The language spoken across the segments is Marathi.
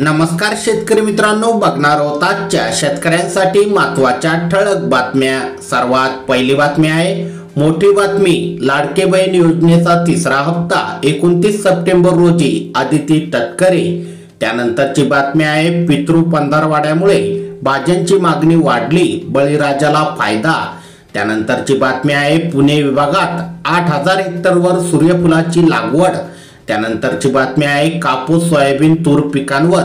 नमस्कार शेतकरी मित्रांनो, बघणार आहोत आजच्या शेतकऱ्यांसाठी महत्त्वाच्या ठळक बातम्या। सर्वात पहिली बातमी आहे मोठी बातमी। लाडके बहीण योजनेचा तिसरा हप्ता 29 सप्टेंबर रोजी आदिती तटकरे। त्यानंतरची बातमी आहे पितृ पंधरवाड्यामुळे भाज्यांची मागणी वाढली, बळीराजाला फायदा। त्यानंतरची बातमी आहे पुणे विभागात 8000 हेक्टरवर सूर्यफुलाची लागवड। त्यानंतरची बातमी आहे कापूस, सोयाबीन, तूर पिकांवर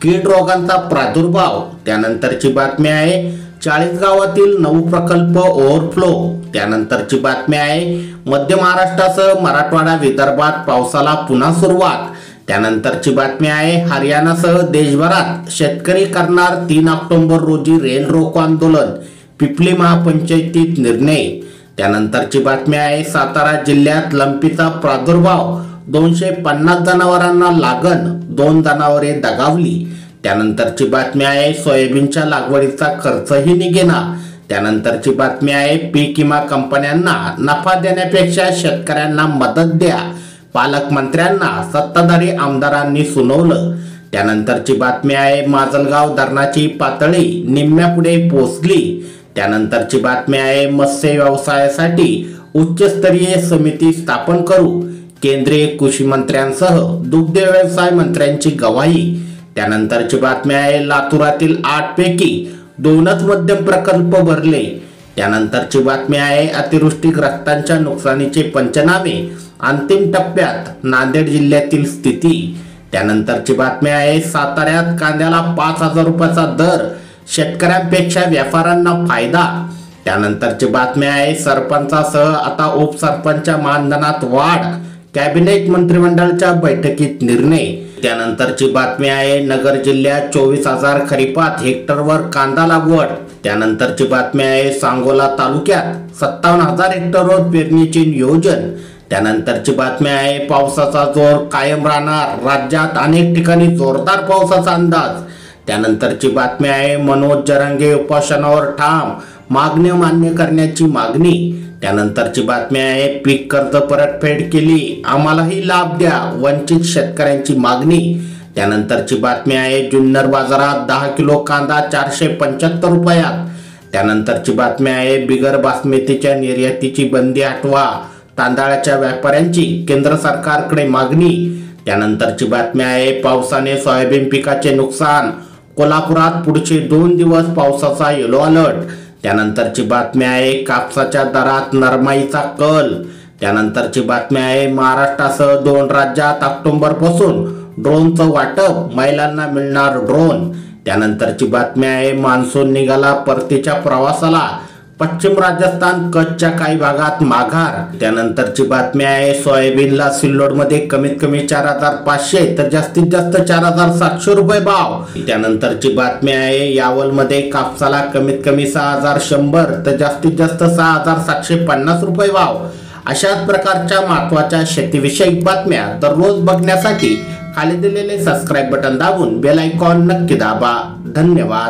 कीड रोगांचा प्रादुर्भाव। त्यानंतरची बातमी आहे 40 गावातील 9 प्रकल्प ओव्हरफ्लो। त्यानंतरची बातमी आहे मध्य महाराष्ट्रासह मराठवाडा विदर्भात पावसाला पुन्हा सुरुवात। त्यानंतरची बातमी आहे हरियाणासह देशभरात शेतकरी करणार 3 ऑक्टोबर रोजी रेल रोको आंदोलन, पिपली महापंचायतीत निर्णय। त्यानंतरची बातमी आहे सातारा जिल्ह्यात लंपीचा प्रादुर्भाव, 250 जनावरांना लागण, 2 जनावरे दगावली। त्यानंतरची बातमी आहे सोयाबीनच्या लागवडीचा खर्चही निघेना। त्यानंतरची बातमी आहे पीक विमा कंपन्यांना नफा देण्यापेक्षा शेतकऱ्यांना मदत द्या, पालकमंत्र्यांना सत्ताधारी आमदारांनी सुनावलं। त्यानंतरची बातमी आहे माजलगाव धरणाची पातळी निम्म्यापुढे पोहोचली। त्यानंतरची बातमी आहे मत्स्य व्यवसायासाठी उच्चस्तरीय समिती स्थापन करू, केंद्रीय कृषी मंत्र्यांसह दुग्ध व्यवसाय मंत्र्यांची गवाही। त्यानंतरची बातमी आहे लातूरातील 8 पैकी 2च मध्यम प्रकल्प भरले। त्यानंतरची बातमी आहे अतिवृष्टीग्रस्तांच्या नुकसानीचे पंचनामे अंतिम टप्प्यात, नांदेड जिल्ह्यातील स्थिती। त्यानंतरची बातमी आहे साताऱ्यात कांद्याला 5000 रुपयाचा दर, शेतकऱ्यांपेक्षा व्यापाऱ्यांना फायदा। त्यानंतरची बातमी आहे सरपंचासह आता उपसरपंच मानधनात वाढ, कॅबिनेट मंत्रिमंडळाच्या बैठकीत निर्णय। त्यानंतरची बातमी आहे नगर जिल्ह्यात 24000 खरीपात हेक्टरवर कांदा लागवड। त्यानंतरची बातमी आहे सांगोला तालुक्यात 57000 हेक्टरवर पेरणीचे नियोजन। त्यानंतरची बातमी आहे पावसाचा जोर कायम राहणार, राज्यात अनेक ठिकाणी जोरदार पावसाचा अंदाज। त्यानंतरची बातमी आहे मनोज जरांगे उपोषणावर ठाम, मागणी मान्य करण्याची मागणी। त्यानंतरची बातमी आहे पीक कर्ज परतफेड केली, आम्हालाही लाभ द्या, वंचित शेतकऱ्यांची मागणी। त्यानंतरची बातमी आहे जुन्नर बाजारात 10 किलो कांदा 475 रुपयात। त्यानंतरची बातमी आहे बिगर बासमतीच्या निर्यातीची बंदी हटवा, तांदळाच्या व्यापाऱ्यांची केंद्र सरकारकडे मागणी। त्यानंतरची बातमी आहे पावसाने सोयाबीन पिकाचे नुकसान, कोल्हापुरात पुढचे 2 दिवस पावसाचा येलो अलर्ट। त्यानंतरची बातमी आहे कापसाच्या दरात नरमाईचा कल। त्यानंतरची बातमी आहे महाराष्ट्रासह 2 राज्यात ऑक्टोबर पासून ड्रोनचं वाटप, महिलांना मिळणार ड्रोन। त्यानंतरची बातमी आहे मान्सून निघाला परतीच्या प्रवासाला, पश्चिम राजस्थान कच्छच्या काही भागात माघार। त्यानंतरची बातमी आहे सोयाबीनला सिल्लोडमध्ये कमीत कमी 4500 तर जास्तीत जास्त 4700 रुपये भाव। त्यानंतरची बातमी आहे यावलमध्ये कापसाला कमीत कमी 6100 तर जास्तीत जास्त 6750 रुपये भाव। अशाच प्रकारच्या महत्त्वाच्या शेतीविषयक बातम्या दररोज बघण्यासाठी खाली दिलेले सबस्क्राईब बटन दाबून बेल आयकॉन नक्की दाबा। धन्यवाद।